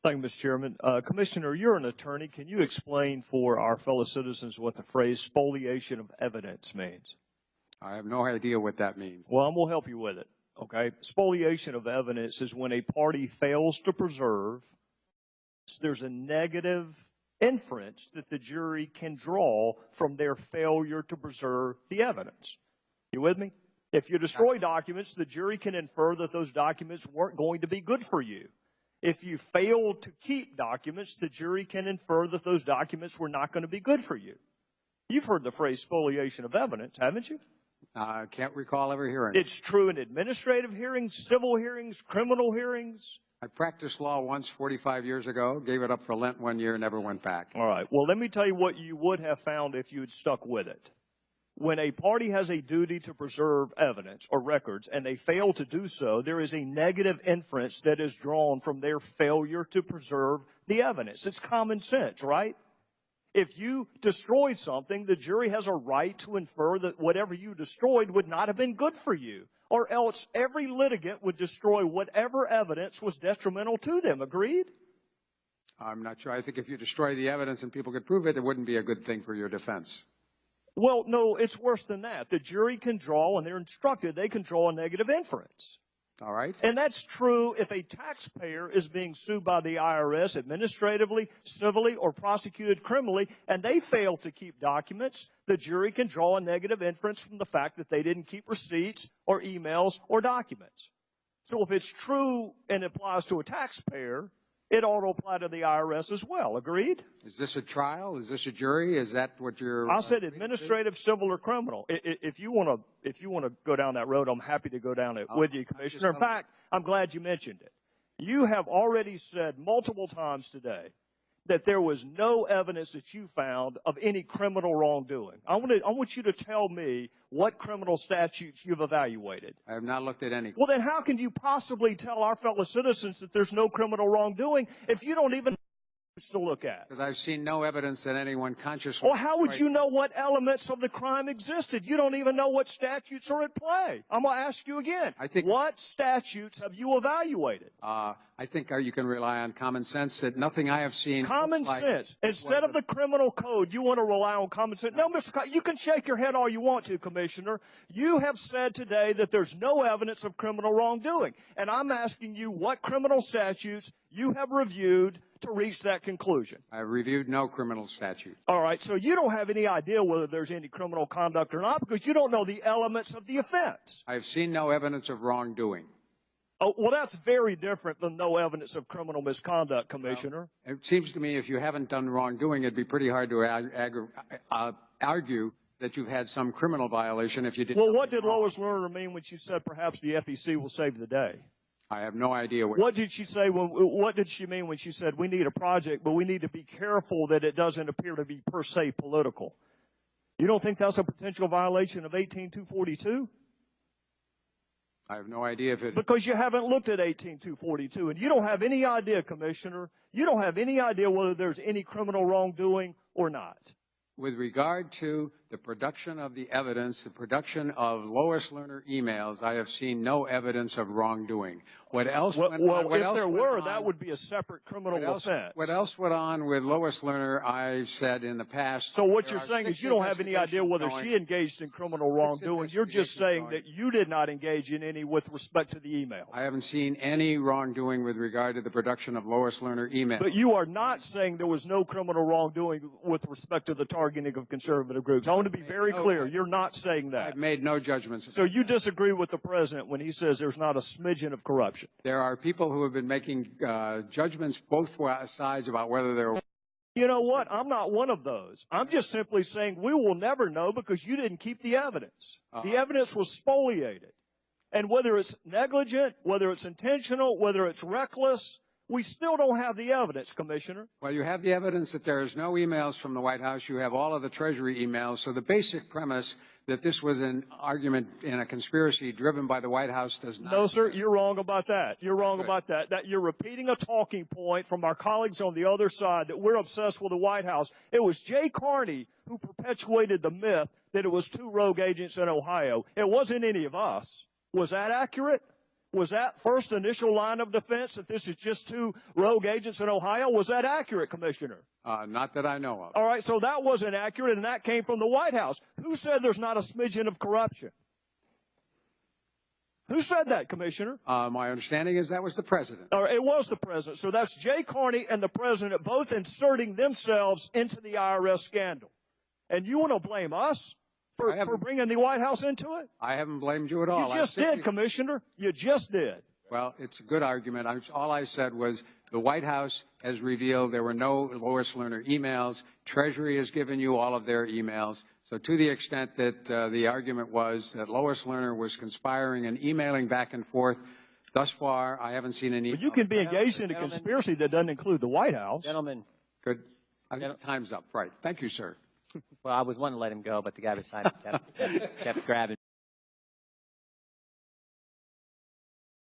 Thank you, Mr. Chairman. Commissioner, you're an attorney. Can you explain for our fellow citizens what the phrase spoliation of evidence means? I have no idea what that means. Well, I'm going to help you with it, okay? Spoliation of evidence is when a party fails to preserve, there's a negative inference that the jury can draw from their failure to preserve the evidence. You with me? If you destroy documents, the jury can infer that those documents weren't going to be good for you. If you fail to keep documents, the jury can infer that those documents were not going to be good for you. You've heard the phrase spoliation of evidence, haven't you? I can't recall ever hearing it. It's true in administrative hearings, civil hearings, criminal hearings. I practiced law once 45 years ago, gave it up for Lent one year, never went back. All right. Well, let me tell you what you would have found if you had stuck with it. When a party has a duty to preserve evidence or records and they fail to do so, there is a negative inference that is drawn from their failure to preserve the evidence. It's common sense, right? If you destroyed something, the jury has a right to infer that whatever you destroyed would not have been good for you, or else every litigant would destroy whatever evidence was detrimental to them. Agreed? I'm not sure. I think if you destroy the evidence and people could prove it, it wouldn't be a good thing for your defense. Well, no, it's worse than that. The jury can draw, and they're instructed, they can draw a negative inference. All right. And that's true if a taxpayer is being sued by the IRS administratively, civilly, or prosecuted criminally, and they fail to keep documents, the jury can draw a negative inference from the fact that they didn't keep receipts or emails or documents. So if it's true and applies to a taxpayer, it ought to apply to the IRS as well. Agreed? Is this a trial? Is this a jury? Is that what you're... I said administrative, civil, or criminal. If you want to go down that road, I'm happy to go down it with you, Commissioner. In fact, I'm glad you mentioned it. You have already said multiple times today that there was no evidence that you found of any criminal wrongdoing. I want you to tell me what criminal statutes you've evaluated. I have not looked at any. Well, then how can you possibly tell our fellow citizens that there's no criminal wrongdoing if you don't even know to look at? Because I've seen no evidence that anyone consciously... Well, how would you know what elements of the crime existed? You don't even know what statutes are at play. I'm going to ask you again. What statutes have you evaluated? I think you can rely on common sense that nothing I have seen... Common sense. Instead of the criminal code, you want to rely on common sense. No, you can shake your head all you want to, Commissioner. You have said today that there's no evidence of criminal wrongdoing. And I'm asking you what criminal statutes you have reviewed to reach that conclusion. I've reviewed no criminal statute. All right, so you don't have any idea whether there's any criminal conduct or not because you don't know the elements of the offense. I've seen no evidence of wrongdoing. Oh, well, that's very different than no evidence of criminal misconduct, Commissioner. Well, it seems to me if you haven't done wrongdoing, it'd be pretty hard to argue that you've had some criminal violation if you didn't. Well, what did Lois Lerner mean when she said perhaps the FEC will save the day? I have no idea what did she say? What did she mean when she said we need a project, but we need to be careful that it doesn't appear to be per se political? You don't think that's a potential violation of 18242? I have no idea if it... Because you haven't looked at 18242, and you don't have any idea, Commissioner. You don't have any idea whether there's any criminal wrongdoing or not. With regard to the production of the evidence, the production of Lois Lerner emails, I have seen no evidence of wrongdoing. What else went on? If there were, that would be a separate criminal offense. What else went on with Lois Lerner, I said in the past. So what you're saying is you don't have any idea whether she engaged in criminal wrongdoing. You're just saying that you did not engage in any with respect to the email. I haven't seen any wrongdoing with regard to the production of Lois Lerner emails. But you are not saying there was no criminal wrongdoing with respect to the targeting of conservative groups. I want to be very clear. You're not saying that. I've made no judgments. So you disagree with the president when he says there's not a smidgen of corruption? There are people who have been making judgments both sides about whether they're... You know what? I'm not one of those. I'm just simply saying we will never know because you didn't keep the evidence. The evidence was spoliated. And whether it's negligent, whether it's intentional, whether it's reckless, we still don't have the evidence, Commissioner. Well, you have the evidence that there is no emails from the White House. You have all of the Treasury emails. So the basic premise that this was an argument in a conspiracy driven by the White House does not... No, sir, you're wrong about that. You're wrong about that. That you're repeating a talking point from our colleagues on the other side that we're obsessed with the White House. It was Jay Carney who perpetuated the myth that it was two rogue agents in Ohio. It wasn't any of us. Was that accurate? Was that first initial line of defense that this is just two rogue agents in Ohio? Was that accurate, Commissioner? Not that I know of. All right, so that wasn't accurate, and that came from the White House. Who said there's not a smidgen of corruption? Who said that, Commissioner? My understanding is that was the president. Or it was the president. So that's Jay Carney and the president both inserting themselves into the IRS scandal. And you want to blame us for bringing the White House into it? I haven't blamed you at all. You just did, Commissioner. You just did. Well, it's a good argument. All I said was the White House has revealed there were no Lois Lerner emails. Treasury has given you all of their emails. So to the extent that the argument was that Lois Lerner was conspiring and emailing back and forth, thus far I haven't seen any. But you can be engaged in a conspiracy that doesn't include the White House. Gentlemen. Good. Time's up. Right. Thank you, sir. Well, I was wanting to let him go, but the guy beside him kept grabbing.